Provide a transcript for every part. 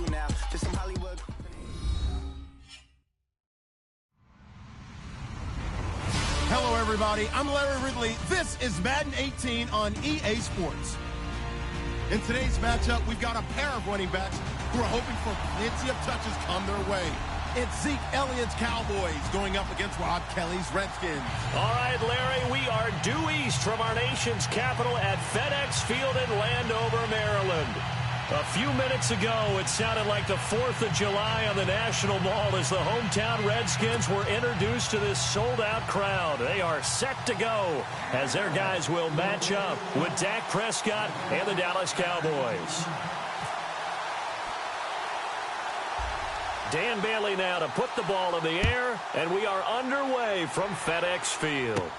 you now. Just some Hollywood. Hello, everybody. I'm Larry Ridley. This is Madden 18 on EA Sports. In today's matchup, we've got a pair of running backs who are hoping for plenty of touches come their way. It's Zeke Elliott's Cowboys going up against Rob Kelly's Redskins. All right, Larry, we are due east from our nation's capital at FedEx Field in Landover, Maryland. A few minutes ago, it sounded like the 4th of July on the National Mall as the hometown Redskins were introduced to this sold-out crowd. They are set to go as their guys will match up with Dak Prescott and the Dallas Cowboys. Dan Bailey now to put the ball in the air, and we are underway from FedEx Field.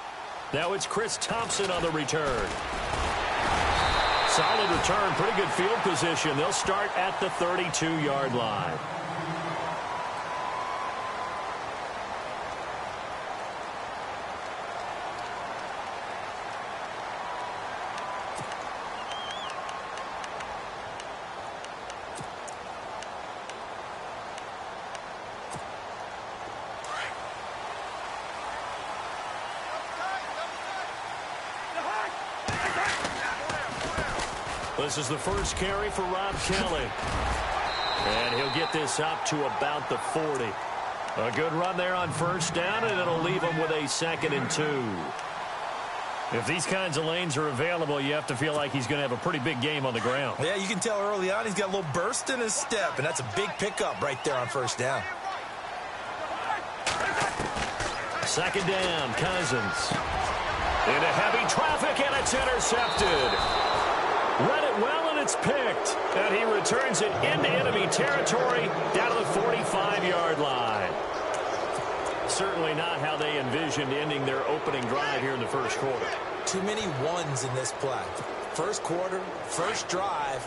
Now it's Chris Thompson on the return. Solid return, pretty good field position. They'll start at the 32-yard line. This is the first carry for Rob Kelly. And he'll get this up to about the 40. A good run there on first down, and it'll leave him with a 2nd and 2. If these kinds of lanes are available, you have to feel like he's going to have a pretty big game on the ground. Yeah, you can tell early on he's got a little burst in his step, and that's a big pickup right there on first down. 2nd down, Cousins. Into heavy traffic, and it's intercepted. Read it well, and it's picked. And he returns it into enemy territory down to the 45-yard line. Certainly not how they envisioned ending their opening drive here in the first quarter. Too many ones in this play. First quarter, first drive,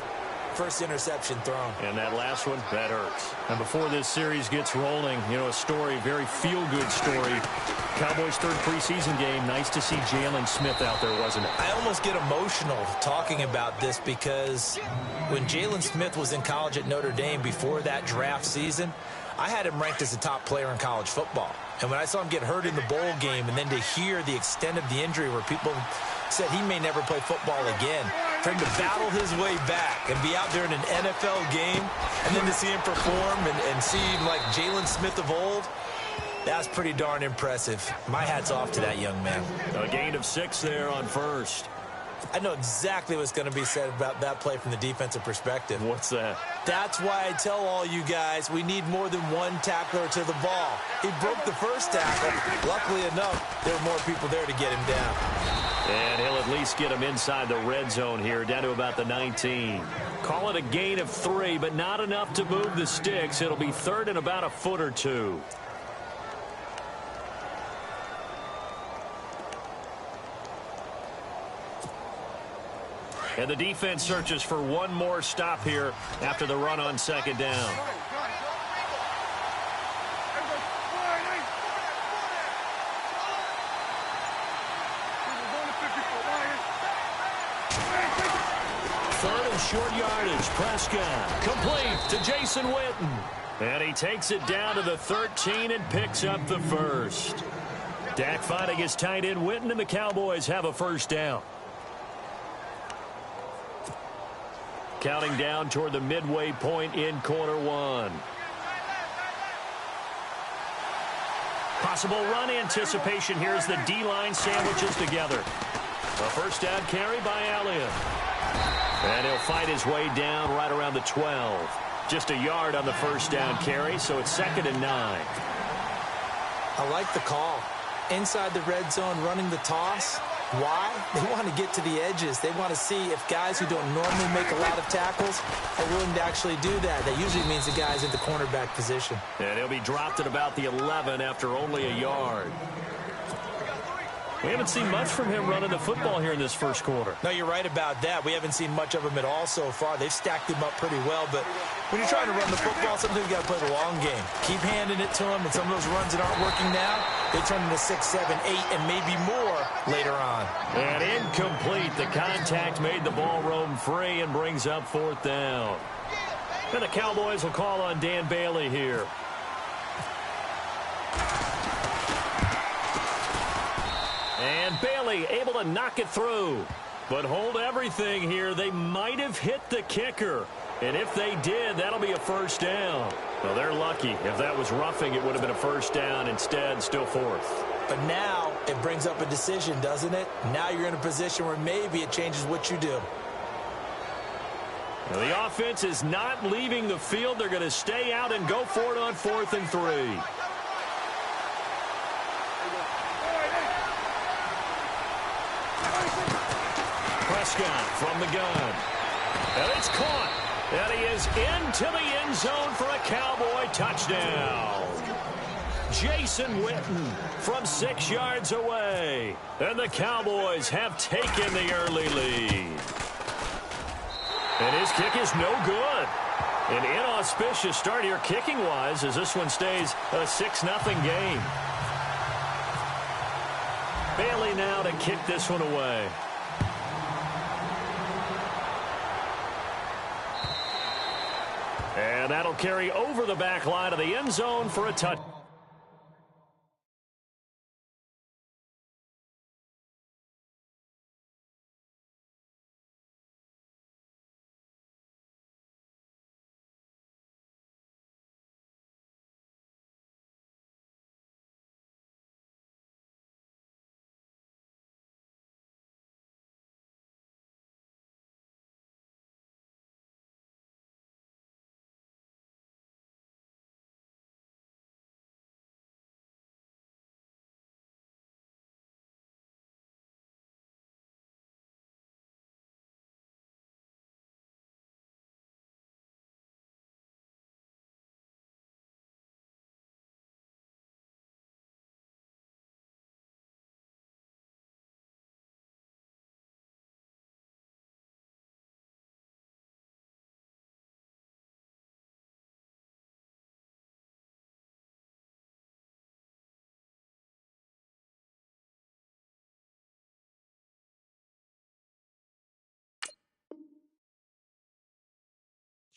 first interception thrown. And that last one, that hurts. And before this series gets rolling, you know, a story, very feel-good story. Cowboys' 3rd preseason game. Nice to see Jalen Smith out there, wasn't it? I almost get emotional talking about this because when Jalen Smith was in college at Notre Dame before that draft season, I had him ranked as the top player in college football. And when I saw him get hurt in the bowl game and then to hear the extent of the injury where people said he may never play football again, for him to battle his way back and be out there in an NFL game and then to see him perform and see him like Jalen Smith of old, that's pretty darn impressive. My hat's off to that young man. A gain of 6 there on first. I know exactly what's going to be said about that play from the defensive perspective. What's that? That's why I tell all you guys we need more than one tackler to the ball. He broke the first tackle. Luckily enough, there were more people there to get him down. And he'll at least get him inside the red zone here, down to about the 19. Call it a gain of 3, but not enough to move the sticks. It'll be 3rd and about a foot or 2. And the defense searches for one more stop here after the run on 2nd down. Third and short yardage. Prescott complete to Jason Witten. And he takes it down to the 13 and picks up the first. Dak finding his tight end Witten, and the Cowboys have a first down. Counting down toward the midway point in quarter 1. Possible run anticipation here as the D-line sandwiches together. A first down carry by Elliott. And he'll fight his way down right around the 12. Just a yard on the first down carry, so it's 2nd and 9. I like the call. Inside the red zone, running the toss. Why? They want to get to the edges. They want to see if guys who don't normally make a lot of tackles are willing to actually do that. That usually means the guy's in the cornerback position. And he'll be dropped at about the 11 after only a yard. We haven't seen much from him running the football here in this first quarter. No, you're right about that. We haven't seen much of him at all so far. They've stacked him up pretty well, but when you're trying to run the football, sometimes you got to play the long game. Keep handing it to him, and some of those runs that aren't working now, they turn into 6, 7, 8, and maybe more later on. And incomplete. The contact made the ball roam free and brings up 4th down. And the Cowboys will call on Dan Bailey here. And Bailey able to knock it through. But hold everything here. They might have hit the kicker. And if they did, that'll be a first down. Well, they're lucky. If that was roughing, it would have been a first down. Instead, still fourth. But now it brings up a decision, doesn't it? Now you're in a position where maybe it changes what you do. Now, the offense is not leaving the field. They're going to stay out and go for it on 4th and 3. Prescott from the gun. And it's caught. And he is into the end zone for a Cowboy touchdown. Jason Witten from 6 yards away. And the Cowboys have taken the early lead. And his kick is no good. An inauspicious start here kicking-wise as this one stays a 6-0 game. Bailey now to kick this one away. And that'll carry over the back line of the end zone for a touchdown.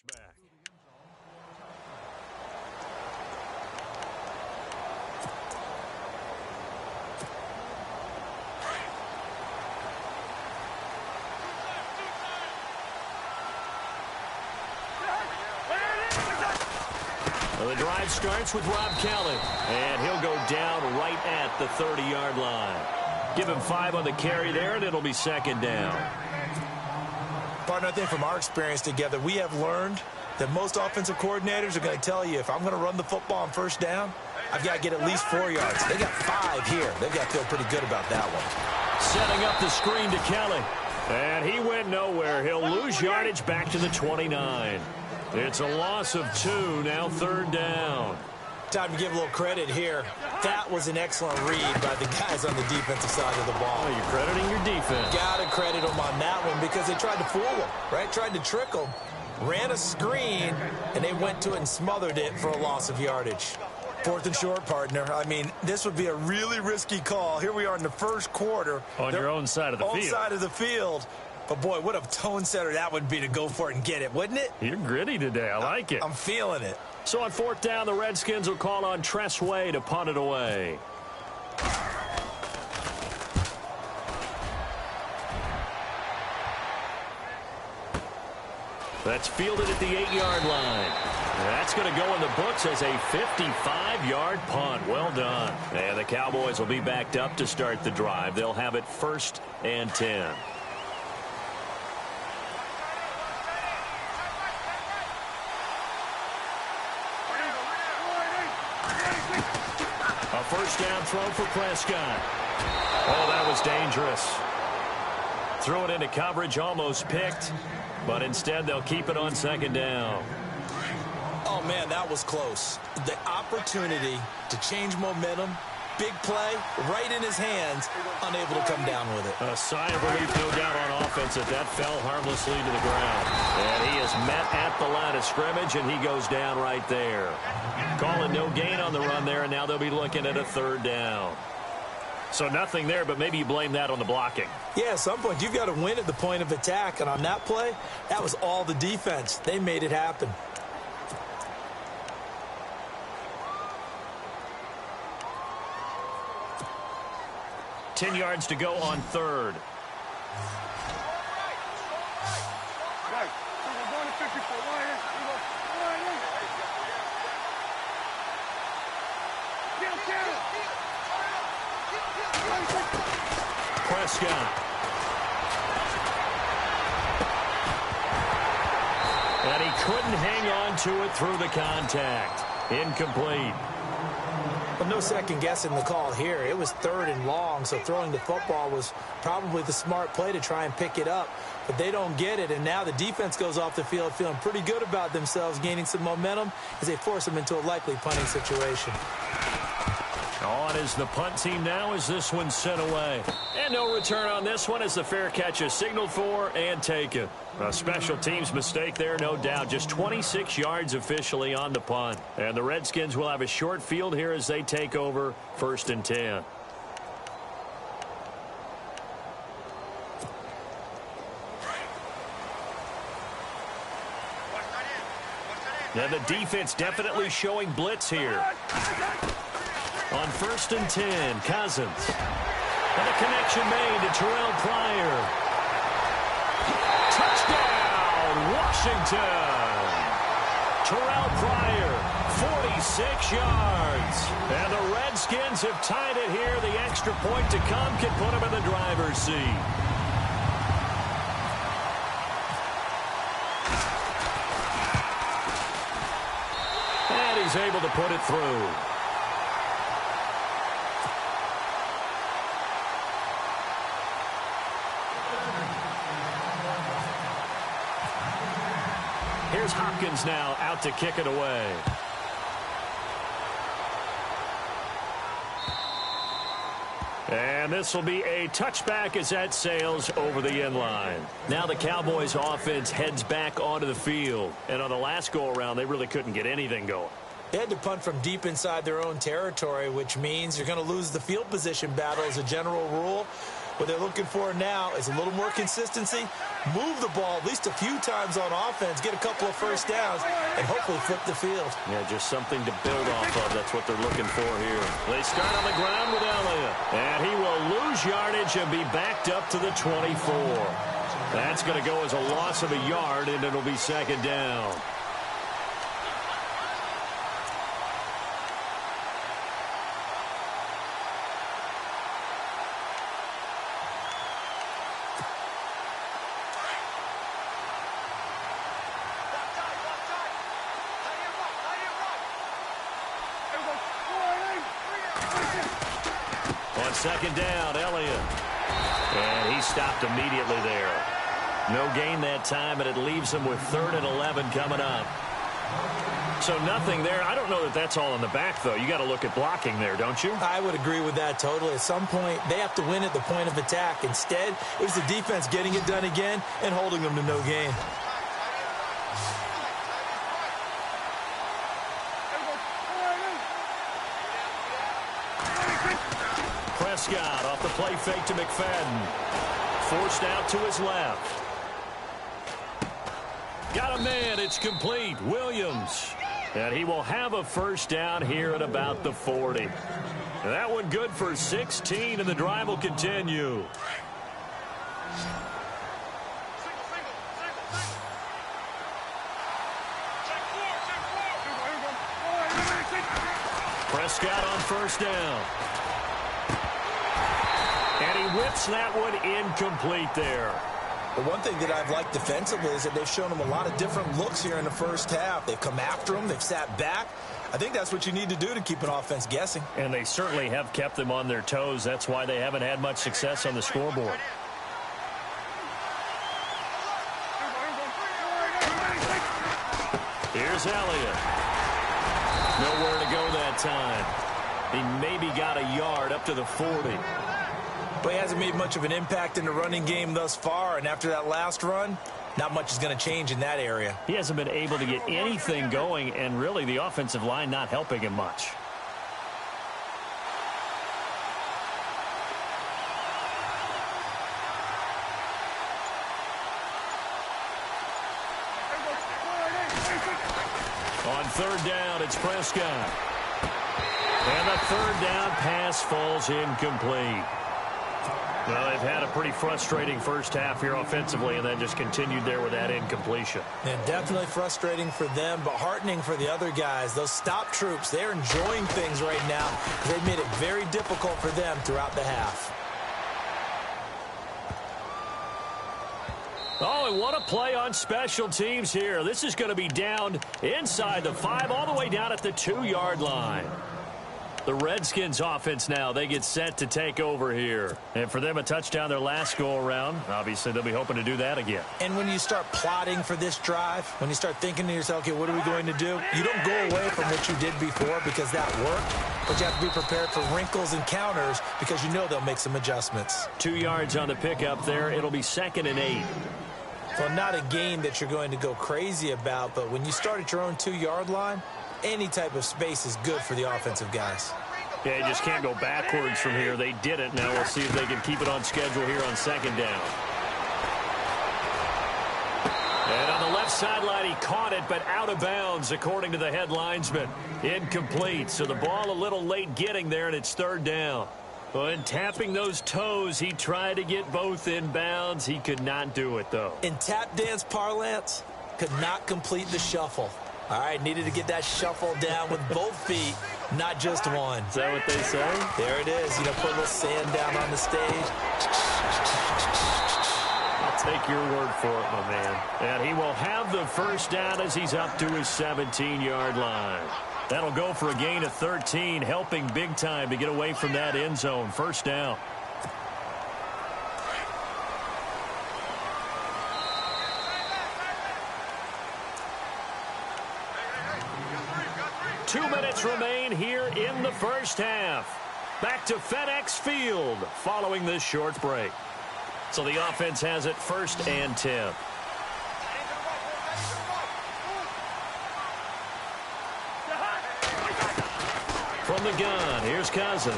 Back. Well, the drive starts with Rob Kelly, and he'll go down right at the 30-yard line. Give him 5 on the carry there, and it'll be 2nd down. Partner, I think from our experience together, we have learned that most offensive coordinators are going to tell you, if I'm going to run the football on 1st down, I've got to get at least 4 yards. They got 5 here. They've got to feel pretty good about that one. Setting up the screen to Kelly. And he went nowhere. He'll lose yardage back to the 29. It's a loss of 2, now 3rd down. Time to give a little credit here. That was an excellent read by the guys on the defensive side of the ball. Oh, you're crediting your defense. Got to credit them on that one because they tried to fool them, right? Tried to trick them. Ran a screen, and they went to it and smothered it for a loss of yardage. 4th and short, partner. I mean, this would be a really risky call. Here we are in the 1st quarter. On your own side of the field. Own side of the field. But, boy, what a tone setter that would be to go for it and get it, wouldn't it? You're gritty today. I like it. I'm feeling it. So on 4th down, the Redskins will call on Tress Way to punt it away. That's fielded at the 8-yard line. That's going to go in the books as a 55-yard punt. Well done. And the Cowboys will be backed up to start the drive. They'll have it 1st and 10. A 1st down throw for Prescott. Oh, that was dangerous. Threw it into coverage, almost picked, but instead they'll keep it on 2nd down. Oh, man, that was close. The opportunity to change momentum, big play, right in his hands, unable to come down with it. A sigh of relief, no doubt, on offense that fell harmlessly to the ground. And he is met at the line of scrimmage, and he goes down right there. Calling no gain on the run there, and now they'll be looking at a 3rd down. So nothing there, but maybe you blame that on the blocking. Yeah, at some point you've got to win at the point of attack, and on that play, that was all the defense. They made it happen. 10 yards to go on third. Prescott. And he couldn't hang on to it through the contact. Incomplete. Well, no second guessing the call here. It was 3rd and long, so throwing the football was probably the smart play to try and pick it up. But they don't get it, and now the defense goes off the field feeling pretty good about themselves, gaining some momentum as they force them into a likely punting situation. On is the punt team now as this one's sent away. And no return on this one as the fair catch is signaled for and taken. A special teams mistake there, no doubt. Just 26 yards officially on the punt. And the Redskins will have a short field here as they take over 1st and 10. Now the defense definitely showing blitz here. On 1st and 10, Cousins. And a connection made to Terrell Pryor. Touchdown, Washington. Terrell Pryor, 46 yards. And the Redskins have tied it here. The extra point to come can put them in the driver's seat. And he's able to put it through. Here's Hopkins now out to kick it away. And this will be a touchback as that sails over the end line. Now the Cowboys offense heads back onto the field. And on the last go-around, they really couldn't get anything going. They had to punt from deep inside their own territory, which means you're going to lose the field position battle as a general rule. What they're looking for now is a little more consistency, move the ball at least a few times on offense, get a couple of first downs, and hopefully flip the field. Yeah, just something to build off of. That's what they're looking for here. They start on the ground with Elliott. And he will lose yardage and be backed up to the 24. That's going to go as a loss of a yard, and it'll be 2nd down. On 2nd down, Elliott. And he stopped immediately there. No gain that time, and it leaves him with 3rd and 11 coming up. So nothing there. I don't know that that's all in the back, though. You got to look at blocking there, don't you? I would agree with that totally. At some point, they have to win at the point of attack. Instead, it was the defense getting it done again and holding them to no gain. Prescott off the play fake to McFadden. Forced out to his left. Got a man. It's complete. Williams. And he will have a first down here at about the 40. And that one good for 16, and the drive will continue. Prescott on 1st down. And he whips that one incomplete there. The one thing that I've liked defensively is that they've shown him a lot of different looks here in the first half. They've come after him. They've sat back. I think that's what you need to do to keep an offense guessing. And they certainly have kept them on their toes. That's why they haven't had much success on the scoreboard. Here's Elliott. Nowhere to go that time. He maybe got a yard up to the 40. But he hasn't made much of an impact in the running game thus far, and after that last run, not much is going to change in that area. He hasn't been able to get anything going, and really the offensive line not helping him much. On 3rd down, it's Prescott. And the 3rd down pass falls incomplete. Well, they've had a pretty frustrating first half here offensively, and then just continued there with that incompletion. Yeah, definitely frustrating for them, but heartening for the other guys. Those stop troops, they're enjoying things right now because they've made it very difficult for them throughout the half. Oh, and what a play on special teams here. This is going to be down inside the 5, all the way down at the 2-yard line. The Redskins offense now, they get set to take over here. And for them, a touchdown their last go-around. Obviously, they'll be hoping to do that again. And when you start plotting for this drive, when you start thinking to yourself, okay, what are we going to do? You don't go away from what you did before because that worked, but you have to be prepared for wrinkles and counters because you know they'll make some adjustments. 2 yards on the pickup there. It'll be 2nd and 8. Well, not a game that you're going to go crazy about, but when you start at your own 2-yard line, any type of space is good for the offensive guys. Yeah, you just can't go backwards from here. They did it. Now we'll see if they can keep it on schedule here on 2nd down. And on the left sideline, he caught it, but out of bounds, according to the head linesman. Incomplete, so the ball a little late getting there, and it's 3rd down. When tapping those toes, he tried to get both in bounds. He could not do it, though. In tap dance parlance, could not complete the shuffle. All right, needed to get that shuffle down with both feet, not just one. Is that what they say? There it is. You know, put a little sand down on the stage. I'll take your word for it, my man. And he will have the first down as he's up to his 17-yard line. That'll go for a gain of 13, helping big time to get away from that end zone. 1st down. Two minutes remain here in the first half. Back to FedEx Field following this short break. So the offense has it 1st and 10. From the gun, here's Cousins.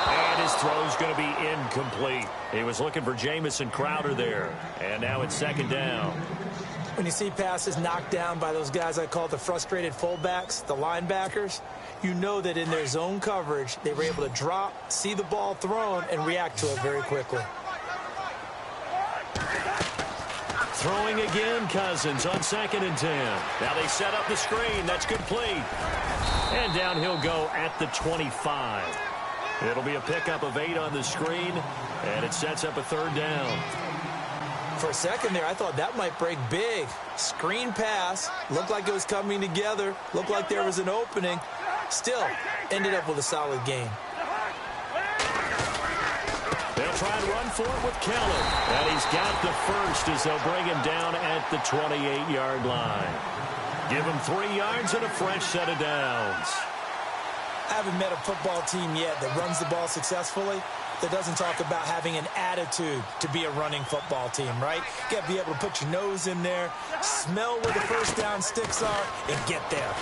And his throw's going to be incomplete. He was looking for Jamison Crowder there. And now it's 2nd down. When you see passes knocked down by those guys I call the frustrated fullbacks, the linebackers, you know that in their zone coverage, they were able to drop, see the ball thrown, and react to it very quickly. Throwing again, Cousins on 2nd and 10. Now they set up the screen. That's complete. And down he'll go at the 25. It'll be a pickup of 8 on the screen, and it sets up a 3rd down. For a second there, I thought that might break big. Screen pass, looked like it was coming together, looked like there was an opening. Still, ended up with a solid game. They'll try and run for it with Kelly. And he's got the first as they'll bring him down at the 28-yard line. Give him 3 yards and a fresh set of downs. I haven't met a football team yet that runs the ball successfully that doesn't talk about having an attitude to be a running football team, right? You got to be able to put your nose in there, smell where the first down sticks are, and get there.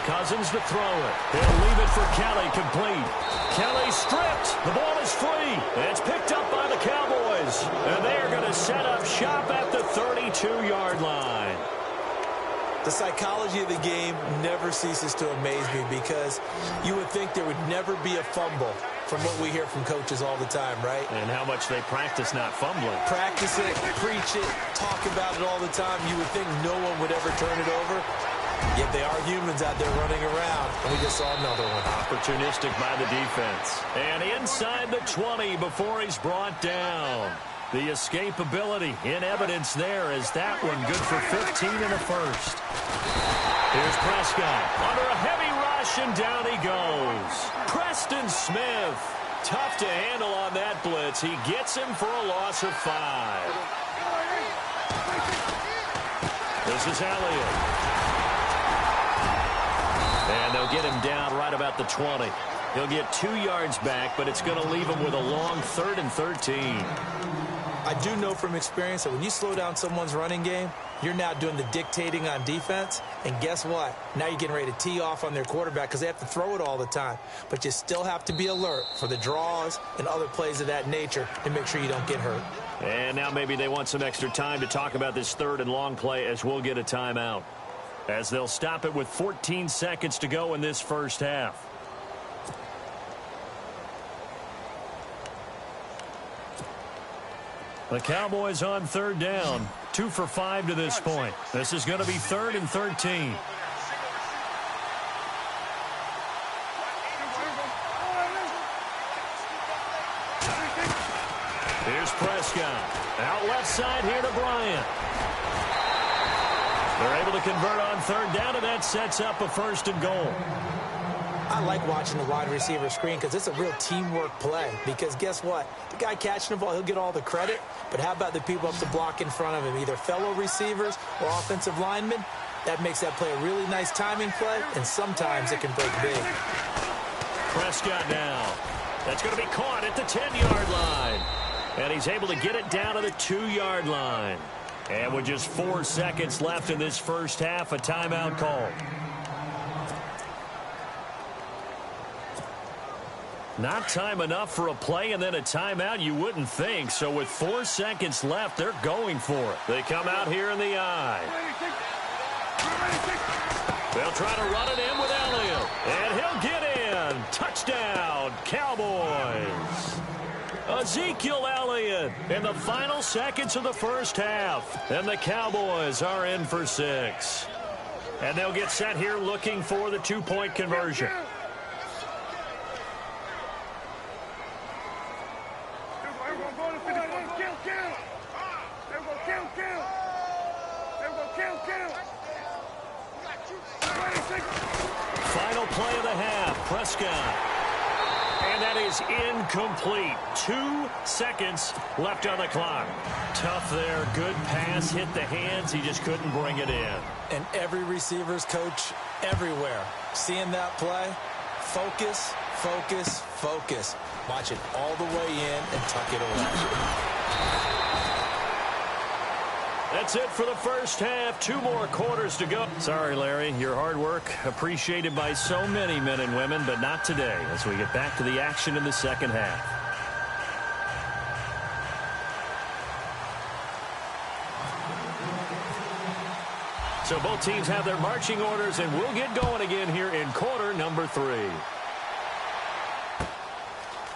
Cousins to throw it. He'll leave it for Kelly, complete. Kelly stripped. The ball is free. It's picked up by the Cowboys. And they're going to set up shop at the 32-yard line. The psychology of the game never ceases to amaze me because you would think there would never be a fumble from what we hear from coaches all the time, right? And how much they practice not fumbling. Practice it, preach it, talk about it all the time. You would think no one would ever turn it over. Yet they are humans out there running around, and we just saw another one. Opportunistic by the defense. And inside the 20 before he's brought down. The escapability in evidence there as that one good for 15 in the first. Here's Prescott under a heavy rush, and down he goes. Preston Smith, tough to handle on that blitz. He gets him for a loss of 5. This is Elliott. And they'll get him down right about the 20. He'll get 2 yards back, but it's going to leave him with a long 3rd and 13. I do know from experience that when you slow down someone's running game, you're now doing the dictating on defense. And guess what? Now you're getting ready to tee off on their quarterback because they have to throw it all the time. But you still have to be alert for the draws and other plays of that nature to make sure you don't get hurt. And now maybe they want some extra time to talk about this 3rd and long play as we'll get a timeout. As they'll stop it with 14 seconds to go in this first half. The Cowboys on third down. 2 for 5 to this point. This is going to be 3rd and 13. Here's Prescott. Out left side here to Bryant. They're able to convert on third down, and that sets up a 1st and goal. I like watching the wide receiver screen because it's a real teamwork play. Because guess what? The guy catching the ball, he'll get all the credit. But how about the people up the block in front of him, either fellow receivers or offensive linemen? That makes that play a really nice timing play, and sometimes it can break big. Prescott now. That's going to be caught at the 10-yard line. And he's able to get it down to the 2-yard line. And with just 4 seconds left in this first half, a timeout call. Not time enough for a play and then a timeout, you wouldn't think. So with 4 seconds left, they're going for it. They come out here in the eye. They'll try to run it in with Elliott. And he'll get in. Touchdown, Cowboys. Ezekiel Elliott in the final seconds of the first half. And the Cowboys are in for 6. And they'll get set here looking for the 2-point conversion. Final play of the half, Prescott. And that is incomplete. 2 seconds left on the clock. Tough there. Good pass. Hit the hands. He just couldn't bring it in. And every receiver's coach everywhere. Seeing that play, focus, focus, focus. Watch it all the way in and tuck it away. That's it for the first half. 2 more quarters to go. Sorry, Larry. Your hard work appreciated by so many men and women, but not today as we get back to the action in the second half. So both teams have their marching orders, and we'll get going again here in quarter number 3.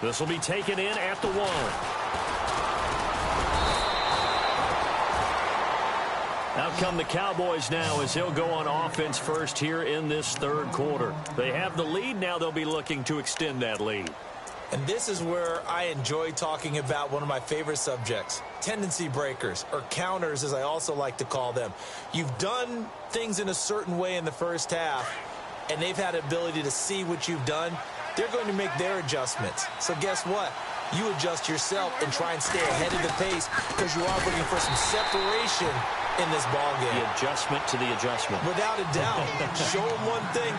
This will be taken in at the 1. Out come the Cowboys now as they'll go on offense first here in this third quarter. They have the lead. Now they'll be looking to extend that lead. And this is where I enjoy talking about one of my favorite subjects, tendency breakers, or counters as I also like to call them. You've done things in a certain way in the first half, and they've had the ability to see what you've done. They're going to make their adjustments. So guess what? You adjust yourself and try and stay ahead of the pace because you are looking for some separation in this ball game. The adjustment to the adjustment. Without a doubt. Show them one thing,